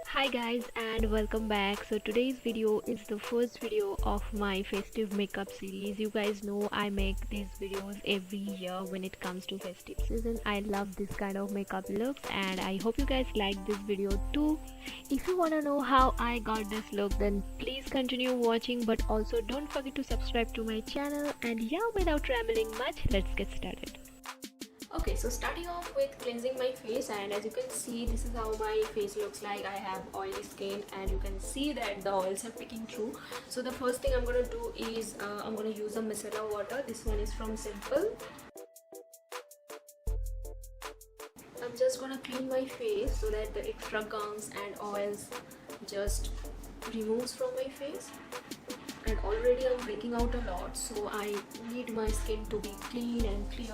Hi guys, and welcome back. So today's video is the first video of my festive makeup series. You guys know I make these videos every year when it comes to festive season. I love this kind of makeup looks and I hope you guys like this video too. If you want to know how I got this look, then please continue watching, but also don't forget to subscribe to my channel. And yeah, without rambling much, let's get started. Okay, so starting off with cleansing my face, and as you can see, this is how my face looks like. I have oily skin and you can see that the oils are picking through. So the first thing I'm gonna do is I'm gonna use a micellar water. This one is from Simple. I'm just gonna clean my face so that the extra gums and oils just removes from my face. And already I'm breaking out a lot, so I need my skin to be clean and clear,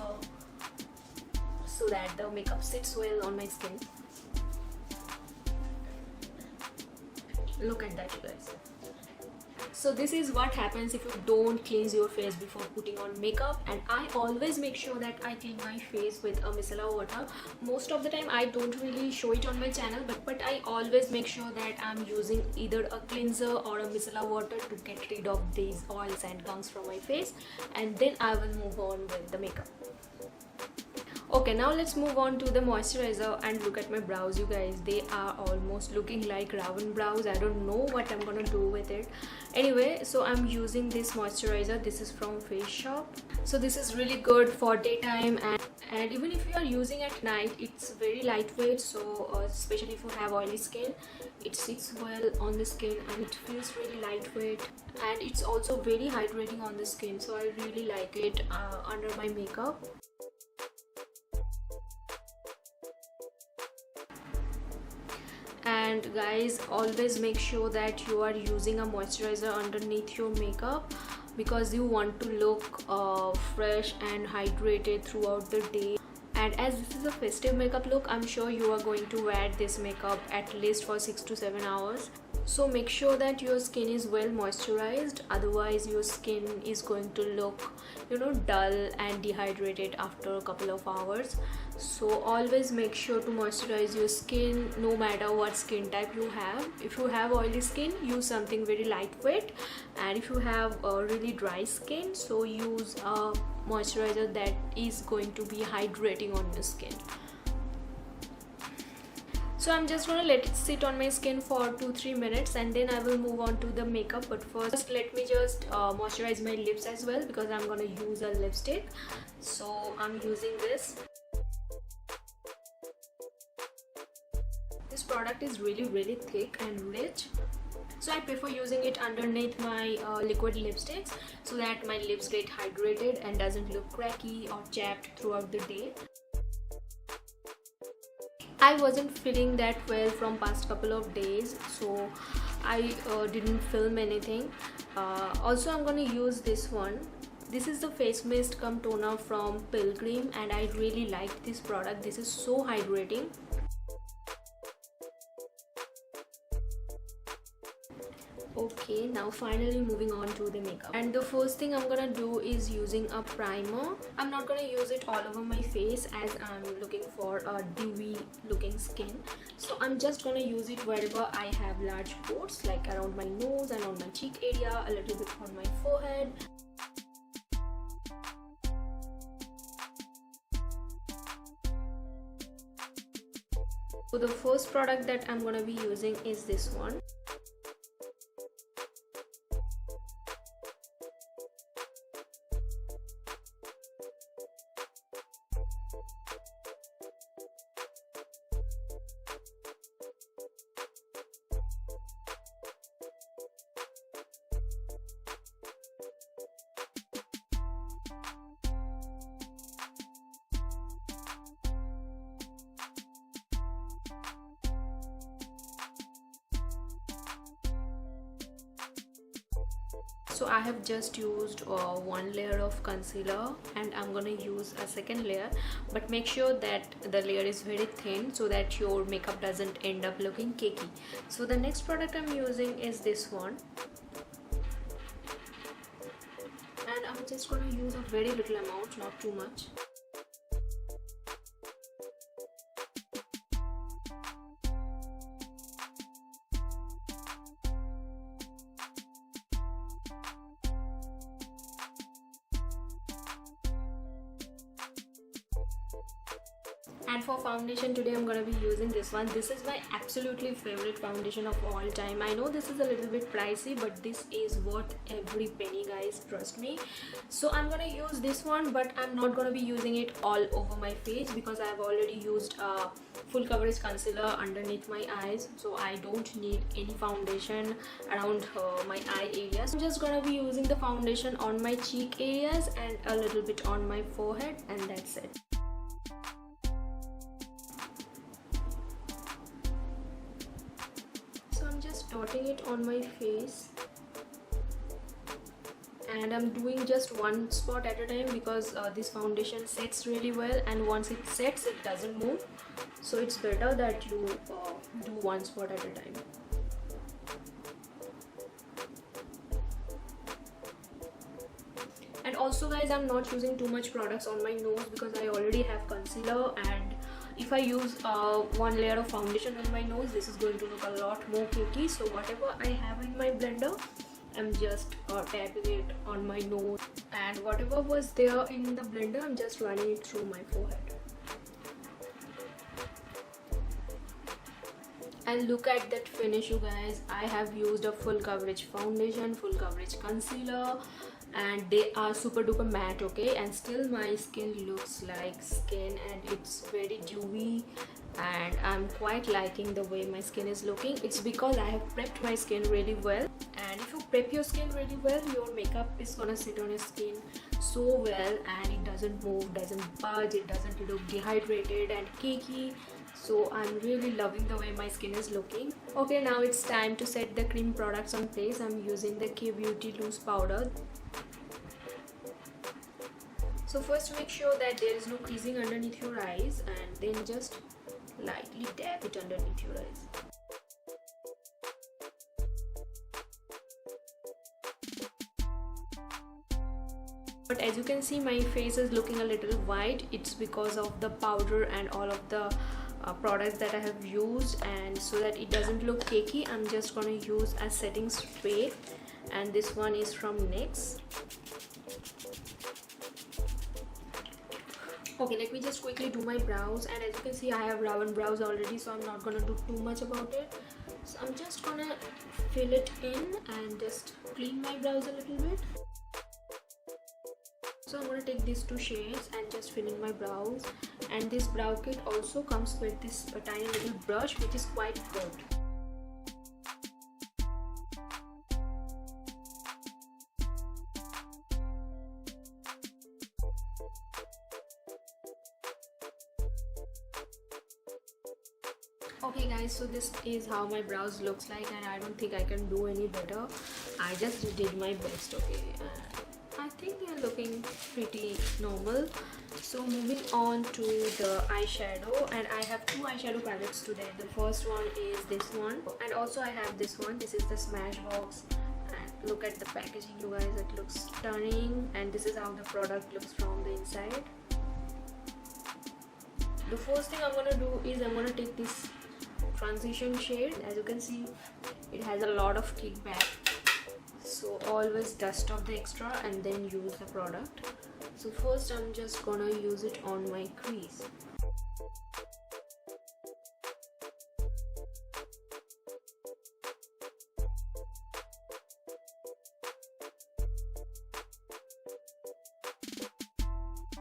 so that the makeup sits well on my skin. Look at that, you guys. So this is what happens if you don't cleanse your face before putting on makeup, and I always make sure that I clean my face with a micellar water. Most of the time I don't really show it on my channel, but I always make sure that I'm using either a cleanser or a micellar water to get rid of these oils and gums from my face, and then I will move on with the makeup. Okay, now let's move on to the moisturizer and look at my brows, you guys. They are almost looking like Rattan brows. I don't know what I'm gonna do with it. Anyway, so I'm using this moisturizer. This is from Face Shop. So this is really good for daytime, and even if you are using at night, it's very lightweight. So especially if you have oily skin, it sits well on the skin and it feels really lightweight, and it's also very hydrating on the skin. So I really like it under my makeup. And guys, always make sure that you are using a moisturizer underneath your makeup, because you want to look fresh and hydrated throughout the day. And as this is a festive makeup look, I'm sure you are going to wear this makeup at least for 6 to 7 hours. So make sure that your skin is well moisturized, otherwise your skin is going to look, dull and dehydrated after a couple of hours. So always make sure to moisturize your skin no matter what skin type you have. If you have oily skin, use something very lightweight, and if you have really dry skin, so use a moisturizer that is going to be hydrating on your skin. So I'm just gonna let it sit on my skin for 2-3 minutes, and then I will move on to the makeup. But first let me just moisturize my lips as well, because I'm gonna use a lipstick. So I'm using this. This product is really thick and rich, so I prefer using it underneath my liquid lipsticks, so that my lips get hydrated and doesn't look cracky or chapped throughout the day. I wasn't feeling that well from past couple of days, so I didn't film anything. Also, I'm gonna use this one. This is the face mist cum toner from Pilgrim, and I really like this product. This is so hydrating. Okay, now finally moving on to the makeup, and the first thing I'm gonna do is using a primer. I'm not gonna use it all over my face, as I'm looking for a dewy looking skin. So I'm just gonna use it wherever I have large pores, like around my nose and on my cheek area, a little bit on my forehead. So the first product that I'm gonna be using is this one. So I have just used one layer of concealer, and I'm gonna use a second layer, but make sure that the layer is very thin so that your makeup doesn't end up looking cakey. So the next product I'm using is this one. just gonna use a very little amount, not too much. And for foundation today I'm gonna be using this one. This is my absolutely favorite foundation of all time. I know this is a little bit pricey, but this is worth every penny, guys, trust me. So I'm gonna use this one, but I'm not gonna be using it all over my face because I've already used a full coverage concealer underneath my eyes, so I don't need any foundation around my eye areas. I'm just gonna be using the foundation on my cheek areas and a little bit on my forehead, and that's it. Dotting it on my face, and I'm doing just one spot at a time because this foundation sets really well, and once it sets it doesn't move, so it's better that you do one spot at a time. And also guys, I'm not using too much products on my nose because I already have concealer, and if I use one layer of foundation on my nose, this is going to look a lot more cakey. So whatever I have in my blender, I'm just tapping it on my nose, and whatever was there in the blender, I'm just running it through my forehead. And look at that finish, you guys. I have used a full coverage foundation, full coverage concealer, and they are super duper matte, okay, and still my skin looks like skin, and it's very dewy, and I'm quite liking the way my skin is looking. It's because I have prepped my skin really well, and if you prep your skin really well, your makeup is gonna sit on your skin so well, and it doesn't move, doesn't budge, it doesn't look dehydrated and cakey. So I'm really loving the way my skin is looking. Okay, now it's time to set the cream products on face. I'm using the K Beauty loose powder. So first make sure that there is no creasing underneath your eyes, and then just lightly dab it underneath your eyes. But as you can see, my face is looking a little white. It's because of the powder and all of the products that I have used, and so that it doesn't look cakey, I'm just gonna use a setting spray, and this one is from NYX. Okay, let me just quickly do my brows, and as you can see, I have round brows already, so I'm not gonna do too much about it. So I'm just gonna fill it in and just clean my brows a little bit. So I'm gonna take these two shades and just fill in my brows, and this brow kit also comes with this tiny little brush, which is quite good. Okay guys, so this is how my brows looks like, and I don't think I can do any better. I just did my best, okay. I think they are looking pretty normal. So moving on to the eyeshadow, and I have two eyeshadow palettes today. The first one is this one, and also I have this one. This is the Smashbox, and look at the packaging, you guys. It looks stunning, and this is how the product looks from the inside. The first thing I'm gonna do is I'm gonna take this transition shade. As you can see, it has a lot of kickback, so always dust off the extra and then use the product. So first I'm just gonna use it on my crease.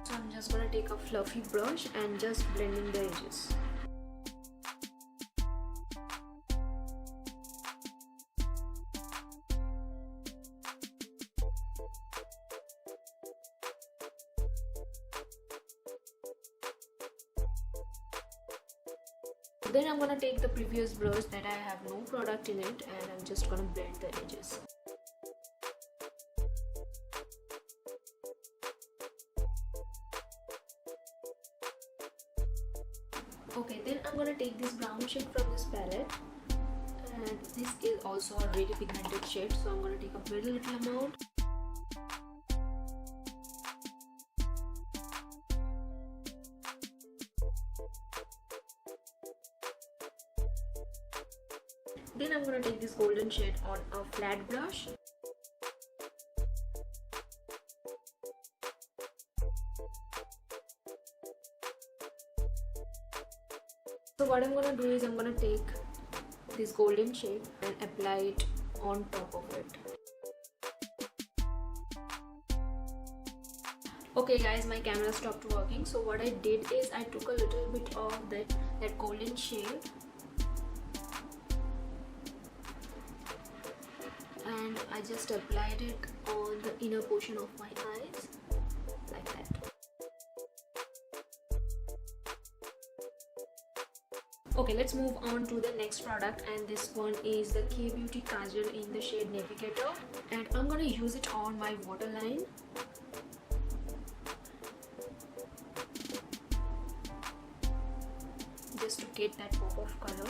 So I'm just gonna take a fluffy brush and just blend in the edges. Then I'm gonna take the previous brush that I have no product in it, and I'm just gonna blend the edges. Okay, then I'm gonna take this brown shade from this palette, and this is also a really pigmented shade, so I'm gonna take a very little amount. Then I'm gonna take this golden shade on a flat brush. So what I'm gonna do is I'm gonna take this golden shade and apply it on top of it. Okay guys, my camera stopped working, so what I did is I took a little bit of that golden shade and I just applied it on the inner portion of my eyes like that. Okay, let's move on to the next product, and this one is the K Beauty Kajal in the shade Navigator, and I'm gonna use it on my waterline. Just to get that pop of color.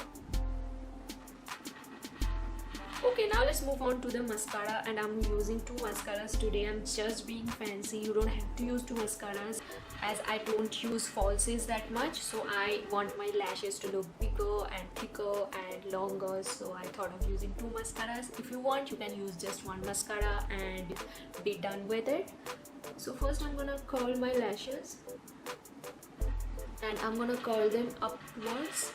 Okay, now let's move on to the mascara, and I'm using two mascaras today. I'm just being fancy. You don't have to use two mascaras as I don't use falsies that much, so I want my lashes to look bigger and thicker and longer, so I thought of using two mascaras. If you want, you can use just one mascara and be done with it. So first I'm gonna curl my lashes and I'm gonna curl them upwards.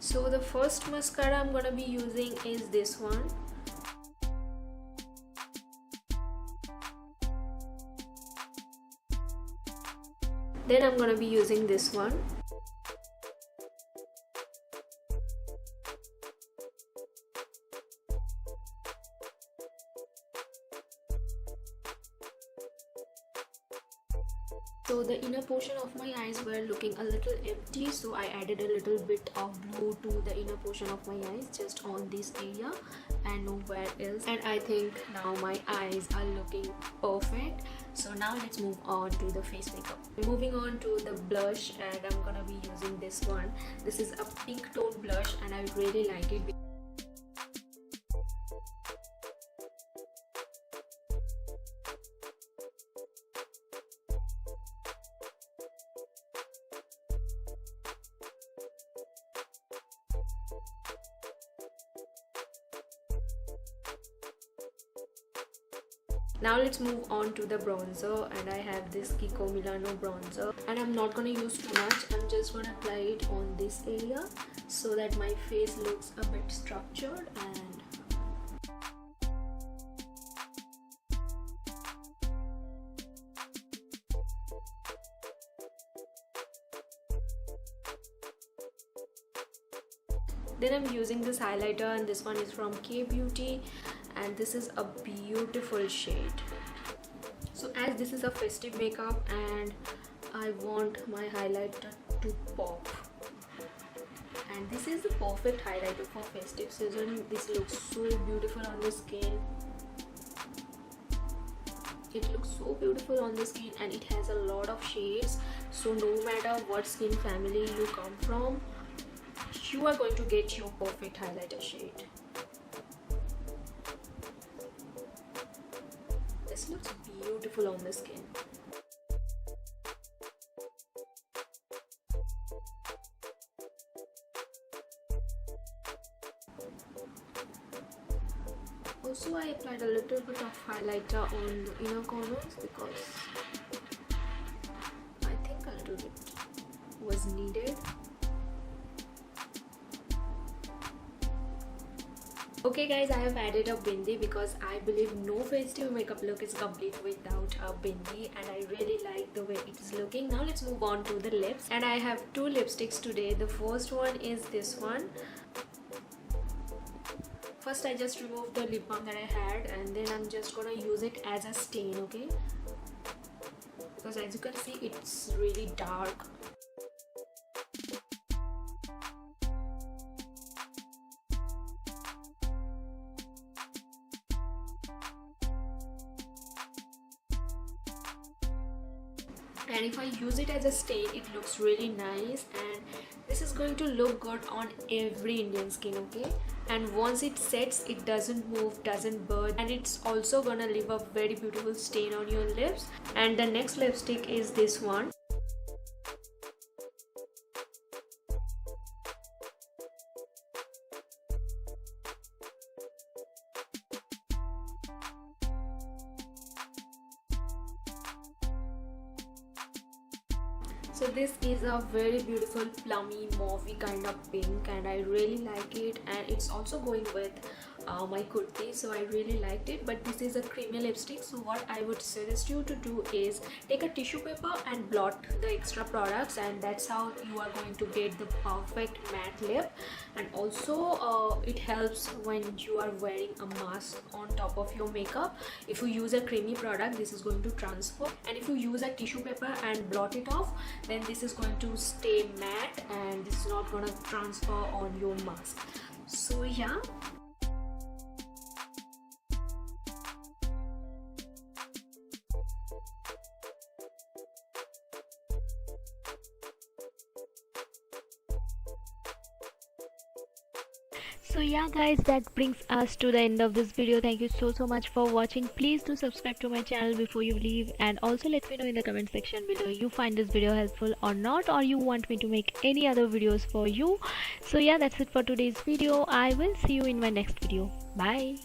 So the first mascara I'm gonna be using is this one. Then I'm gonna be using this one. So the inner portion of my eyes were looking a little empty, so I added a little bit of blue to the inner portion of my eyes, just on this area and nowhere else. And I think now my eyes are looking perfect. So now let's move on to the face makeup. Moving on to the blush, and I'm gonna be using this one. This is a pink tone blush and I really like it. Now let's move on to the bronzer, and I have this Kiko Milano bronzer, and I'm not gonna use too much. I'm just gonna apply it on this area so that my face looks a bit structured. And then I'm using this highlighter, and this one is from K Beauty, and this is a beautiful shade. So as this is a festive makeup and I want my highlighter to pop, and this is the perfect highlighter for festive season. This looks so beautiful on the skin. It looks so beautiful on the skin, and it has a lot of shades, so no matter what skin family you come from, you are going to get your perfect highlighter shade. This looks beautiful on the skin. Also, I applied a little bit of highlighter on the inner corners because I think a little bit was needed. Okay guys, I have added a bindi because I believe no festive makeup look is complete without a bindi, and I really like the way it is looking. Now let's move on to the lips, and I have two lipsticks today. The first one is this one. First I just removed the lip balm that I had, and then I'm just gonna use it as a stain, okay? Because as you can see, it's really dark. And if I use it as a stain, it looks really nice, and this is going to look good on every Indian skin, okay? And once it sets, it doesn't move, doesn't burn, and it's also gonna leave a very beautiful stain on your lips. And the next lipstick is this one. So this is a very beautiful plummy mauvey kind of pink, and I really like it, and it's also going with my kurti, so I really liked it. But this is a creamy lipstick, so what I would suggest you to do is take a tissue paper and blot the extra products, and that's how you are going to get the perfect matte lip. And also it helps when you are wearing a mask on top of your makeup. If you use a creamy product, this is going to transfer, and if you use a tissue paper and blot it off, then this is going to stay matte and this is not going to transfer on your mask. So yeah. So yeah guys, that brings us to the end of this video. Thank you so much for watching. Please do subscribe to my channel before you leave, and also let me know in the comment section below you find this video helpful or not, or you want me to make any other videos for you. So yeah, that's it for today's video. I will see you in my next video. Bye.